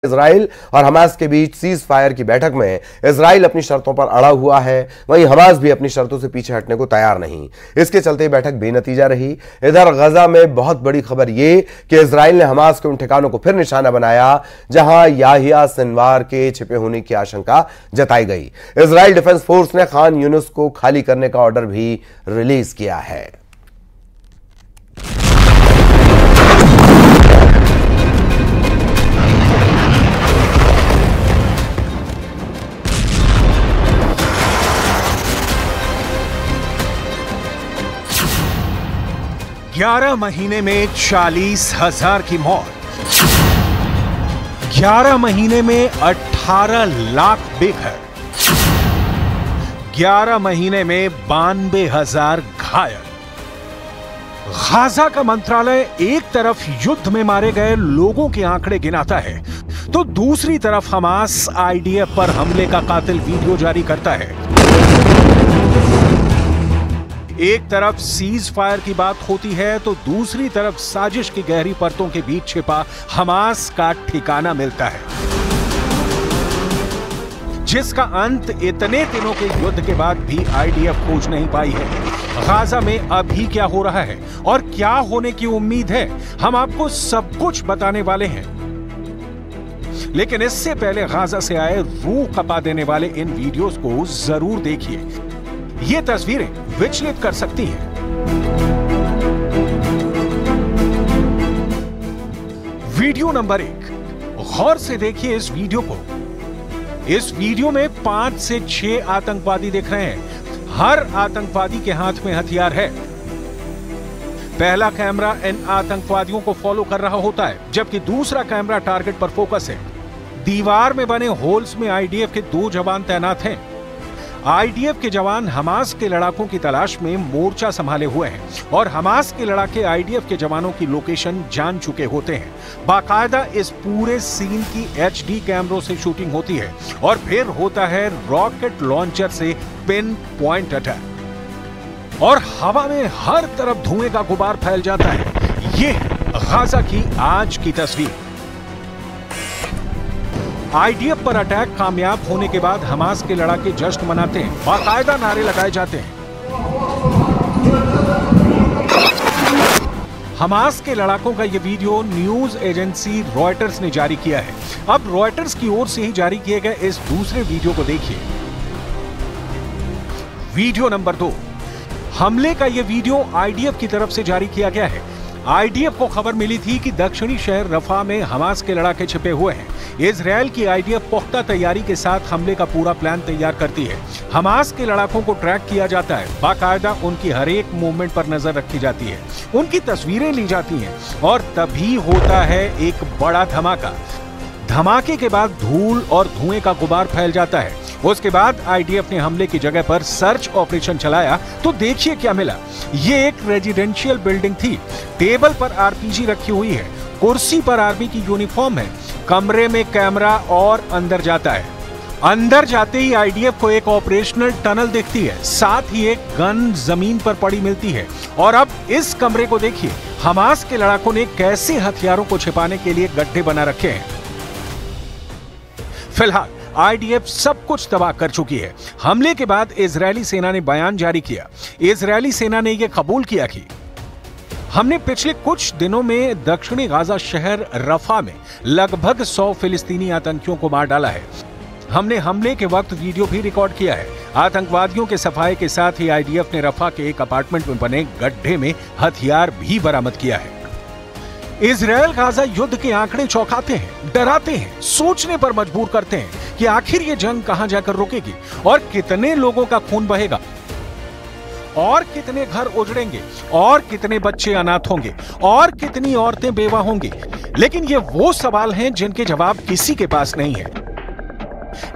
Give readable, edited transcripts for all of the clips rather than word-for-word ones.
Israel और Hamas के बीच cease fire की बैठक में इजराइल अपनी शर्तों पर अड़ा हुआ है, वहीं हमास भी अपनी शर्तों से पीछे हटने को तैयार नहीं। इसके चलते बैठक बेनतीजा रही। इधर गजा में बहुत बड़ी खबर यह कि इजराइल ने हमास के उन ठिकानों को फिर निशाना बनाया जहां याहिया सिनवार के छिपे होने की आशंका जताई गई। इजराइल डिफेंस फोर्स ने खान यूनिस को खाली करने का ऑर्डर भी रिलीज किया है। 11 महीने में 40,000 की मौत, 11 महीने में 18 लाख बेघर, 11 महीने में 92,000 घायल। गाजा का मंत्रालय एक तरफ युद्ध में मारे गए लोगों के आंकड़े गिनाता है तो दूसरी तरफ हमास आईडीएफ पर हमले का कातिल वीडियो जारी करता है। एक तरफ सीज फायर की बात होती है तो दूसरी तरफ साजिश की गहरी परतों के बीच छिपा हमास का ठिकाना मिलता है, जिसका अंत इतने दिनों के युद्ध के बाद भी आईडीएफ खोज नहीं पाई है। गाजा में अभी क्या हो रहा है और क्या होने की उम्मीद है, हम आपको सब कुछ बताने वाले हैं। लेकिन इससे पहले गाजा से आए रूह कपा देने वाले इन वीडियोस को जरूर देखिए। ये तस्वीरें विचलित कर सकती हैं। वीडियो नंबर 1, गौर से देखिए इस वीडियो को। इस वीडियो में 5 से 6 आतंकवादी दिख रहे हैं। हर आतंकवादी के हाथ में हथियार है। पहला कैमरा इन आतंकवादियों को फॉलो कर रहा होता है, जबकि दूसरा कैमरा टारगेट पर फोकस है। दीवार में बने होल्स में आईडीएफ के 2 जवान तैनात हैं। आईडीएफ के जवान हमास के लड़ाकों की तलाश में मोर्चा संभाले हुए हैं और हमास के लड़ाके आईडीएफ के जवानों की लोकेशन जान चुके होते हैं। बाकायदा इस पूरे सीन की एचडी कैमरों से शूटिंग होती है और फिर होता है रॉकेट लॉन्चर से पिन पॉइंट अटैक और हवा में हर तरफ धुएं का गुबार फैल जाता है। ये गाजा की आज की तस्वीर। आईडीएफ पर अटैक कामयाब होने के बाद हमास के लड़ाके जश्न मनाते हैं, बाकायदा नारे लगाए जाते हैं। हमास के लड़ाकों का यह वीडियो न्यूज एजेंसी रॉयटर्स ने जारी किया है। अब रॉयटर्स की ओर से ही जारी किए गए इस दूसरे वीडियो को देखिए। वीडियो नंबर 2, हमले का यह वीडियो आईडीएफ की तरफ से जारी किया गया है। आईडीएफ को खबर मिली थी कि दक्षिणी शहर रफा में हमास के लड़ाके छिपे हुए हैं। इजराइल की आईडीएफ पुख्ता तैयारी के साथ हमले का पूरा प्लान तैयार करती है। हमास के लड़ाकों को ट्रैक किया जाता है, बाकायदा उनकी हर एक मूवमेंट पर नजर रखी जाती है, उनकी तस्वीरें ली जाती हैं और तभी होता है एक बड़ा धमाका। धमाके के बाद धूल और धुएं का गुबार फैल जाता है। उसके बाद आईडीएफ ने हमले की जगह पर सर्च ऑपरेशन चलाया तो देखिए क्या मिला। ये एक रेजिडेंशियल बिल्डिंग थी। टेबल पर आरपीजी रखी हुई है, कुर्सी पर आर्मी की यूनिफॉर्म है, कमरे में कैमरा और अंदर जाता है। अंदर जाते ही आईडीएफ को एक ऑपरेशनल टनल दिखती है, साथ ही एक गन जमीन पर पड़ी मिलती है। और अब इस कमरे को देखिए, हमास के लड़ाकों ने कैसे हथियारों को छिपाने के लिए गड्ढे बना रखे हैं। फिलहाल आईडीएफ सब कुछ तबाह कर चुकी है। हमले के बाद इजरायली सेना ने बयान जारी किया। इजरायली सेना ने यह कबूल किया कि हमने पिछले कुछ दिनों में दक्षिणी गाजा शहर रफा में लगभग 100 फिलिस्तीनी आतंकियों को मार डाला है। हमने हमले के वक्त वीडियो भी रिकॉर्ड किया है। आतंकवादियों के सफाये के साथ ही आईडीएफ ने रफा के एक अपार्टमेंट में बने गड्ढे में हथियार भी बरामद किया है। इजराइल गाजा युद्ध के आंकड़े चौंकाते हैं, डराते हैं, सोचने पर मजबूर करते हैं कि आखिर ये जंग कहां जाकर रुकेगी और कितने लोगों का खून बहेगा और कितने घर उजड़ेंगे और कितने बच्चे अनाथ होंगे और कितनी औरतें बेवा होंगी। लेकिन ये वो सवाल हैं जिनके जवाब किसी के पास नहीं है,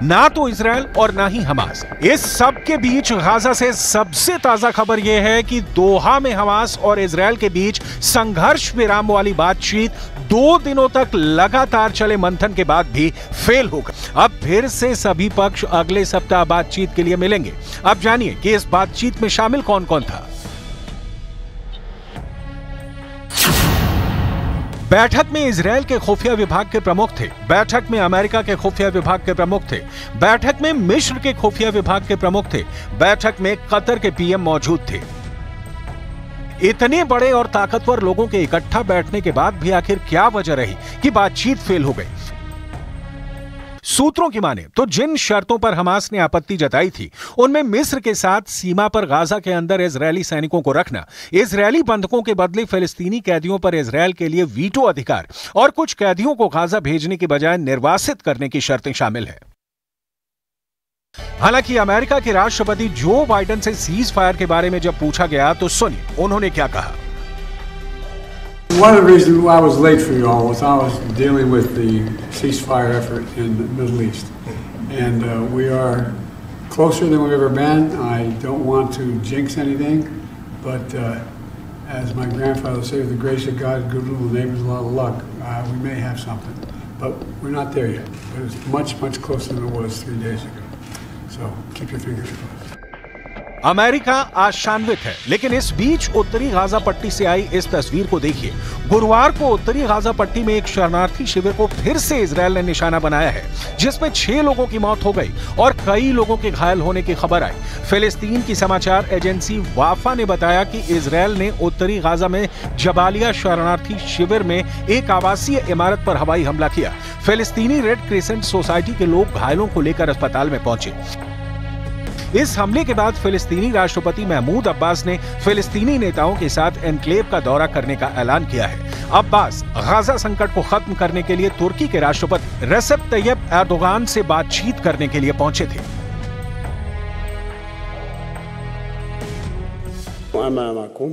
ना तो इजराइल और ना ही हमास। इस सब के बीच गाजा से सबसे ताजा खबर यह है कि दोहा में हमास और इजराइल के बीच संघर्ष विराम वाली बातचीत 2 दिनों तक लगातार चले मंथन के बाद भी फेल हो गई। अब फिर से सभी पक्ष अगले सप्ताह बातचीत के लिए मिलेंगे। अब जानिए कि इस बातचीत में शामिल कौन कौन था। बैठक में इजराइल के खुफिया विभाग के प्रमुख थे, बैठक में अमेरिका के खुफिया विभाग के प्रमुख थे, बैठक में मिस्र के खुफिया विभाग के प्रमुख थे, बैठक में कतर के पीएम मौजूद थे। इतने बड़े और ताकतवर लोगों के इकट्ठा बैठने के बाद भी आखिर क्या वजह रही कि बातचीत फेल हो गई? सूत्रों की माने तो जिन शर्तों पर हमास ने आपत्ति जताई थी उनमें मिस्र के साथ सीमा पर गाजा के अंदर इजरायली सैनिकों को रखना, इजरायली बंधकों के बदले फिलिस्तीनी कैदियों पर इजरायल के लिए वीटो अधिकार और कुछ कैदियों को गाजा भेजने की बजाय निर्वासित करने की शर्तें शामिल है। हालांकि अमेरिका के राष्ट्रपति जो बाइडेन से सीज फायर के बारे में जब पूछा गया तो सुनिए उन्होंने क्या कहा। One of the reasons I was late for you all was I was dealing with the ceasefire effort in the Middle East. And we are closer than we've ever been. I don't want to jinx anything, but as my grandfather said, with the grace of God, good little neighbors, a lot of luck, we may have something. But we're not there yet. But it's much, much closer than it was 3 days ago. So keep your fingers crossed. America आशान्वित है, लेकिन इस बीच उत्तरी Gaza पट्टी से आई इस तस्वीर को देखिए। गुरुवार को उत्तरी गाजा पट्टी में एक शरणार्थी शिविर को फिर से इजरायल ने निशाना बनाया है, जिसमें 6 लोगों की मौत हो गई और कई लोगों के घायल होने की खबर आई। फिलिस्तीन की समाचार एजेंसी वाफा ने बताया कि इजरायल ने उत्तरी गाजा में जबालिया शरणार्थी शिविर में एक आवासीय इमारत पर हवाई हमला किया। फिलिस्तीनी रेड क्रिसेंट सोसाइटी के लोग घायलों को लेकर अस्पताल में पहुंचे। इस हमले के बाद फिलिस्तीनी राष्ट्रपति महमूद अब्बास ने फिलिस्तीनी नेताओं के साथ एनक्लेव का दौरा करने का ऐलान किया है। अब्बास गाजा संकट को खत्म करने के लिए तुर्की के राष्ट्रपति रेसेप तैयब एर्दोगान से बातचीत करने के लिए पहुंचे थे। अमामकुम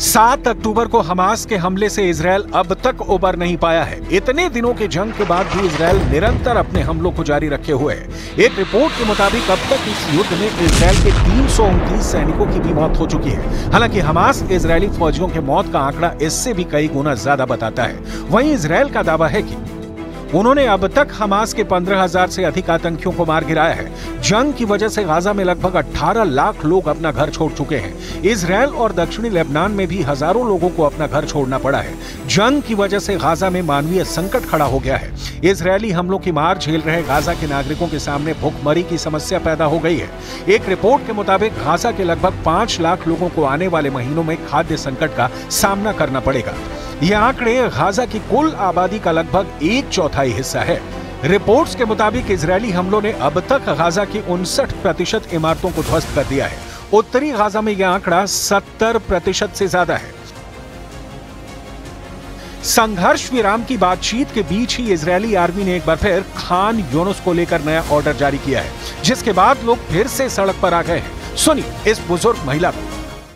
7 अक्टूबर को हमास के हमले से इजरायल अब तक उबर नहीं पाया है। इतने दिनों के जंग के बाद भी इजरायल निरंतर अपने हमलों को जारी रखे हुए है। एक रिपोर्ट के मुताबिक अब तक इस युद्ध में इजरायल के 329 सैनिकों की भी मौत हो चुकी है। हालांकि हमास इजरायली फौजियों के मौत का आंकड़ा इससे भी कई गुना ज्यादा बताता है। वहीं इजरायल का दावा है कि उन्होंने अब तक हमास के 15,000 से अधिक आतंकियों को मार गिराया है। जंग की वजह से गाजा में लगभग 18 लाख लोग अपना घर छोड़ चुके हैं। इजरायल और दक्षिणी लेबनान में भी हजारों लोगों को अपना घर छोड़ना पड़ा है। जंग की वजह से गाजा में मानवीय संकट खड़ा हो गया है। इजरायली हमलों की मार झेल रहे गाजा के नागरिकों के सामने भूखमरी की समस्या पैदा हो गई है। एक रिपोर्ट के मुताबिक गाजा के लगभग 5 लाख लोगों को आने वाले महीनों में खाद्य संकट का सामना करना पड़ेगा। ये आंकड़े गाजा की कुल आबादी का लगभग 1/4 हिस्सा है। रिपोर्ट्स के मुताबिक इजरायली हमलों ने अब तक गाजा की 59% इमारतों को ध्वस्त कर दिया है। उत्तरी गाजा में यह आंकड़ा 70% से ज्यादा है। संघर्ष विराम की बातचीत के बीच ही इजरायली आर्मी ने एक बार फिर खान यूनुस को लेकर नया ऑर्डर जारी किया है, जिसके बाद लोग फिर से सड़क पर आ गए हैं। सुनिए इस बुजुर्ग महिला को।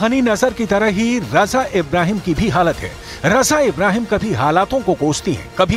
हनी नजर की तरह ही रजा इब्राहिम की भी हालत है। रजा इब्राहिम कभी हालातों को कोसती हैं, कभी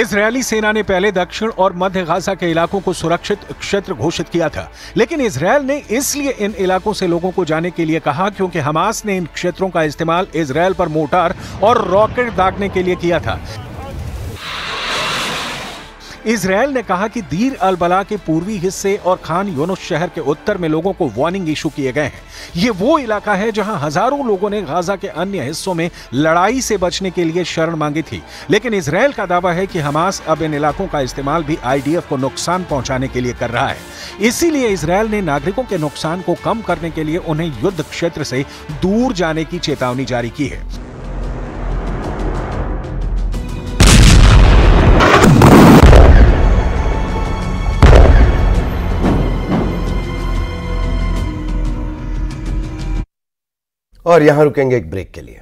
इजरायली सेना ने पहले दक्षिण और मध्य गाजा के इलाकों को सुरक्षित क्षेत्र घोषित किया था, लेकिन इजरायल ने इसलिए इन इलाकों से लोगों को जाने के लिए कहा क्योंकि हमास ने इन क्षेत्रों का इस्तेमाल इजरायल पर मोर्टार और रॉकेट दागने के लिए किया था। इजरायल ने कहा कि दीर अल बला के पूर्वी हिस्से और खान यूनुस शहर के उत्तर में लोगों को वार्निंग इशू किए गए हैं। ये वो इलाका है जहां हजारों लोगों ने गाजा के अन्य हिस्सों में लड़ाई से बचने के लिए शरण मांगी थी, लेकिन इजरायल का दावा है कि हमास अब इन इलाकों का इस्तेमाल भी आईडीएफ को नुकसान पहुंचाने के लिए कर रहा है। इसीलिए इजरायल ने नागरिकों के नुकसान को कम करने के लिए उन्हें युद्ध क्षेत्र से दूर जाने की चेतावनी जारी की है। और यहां रुकेंगे एक ब्रेक के लिए।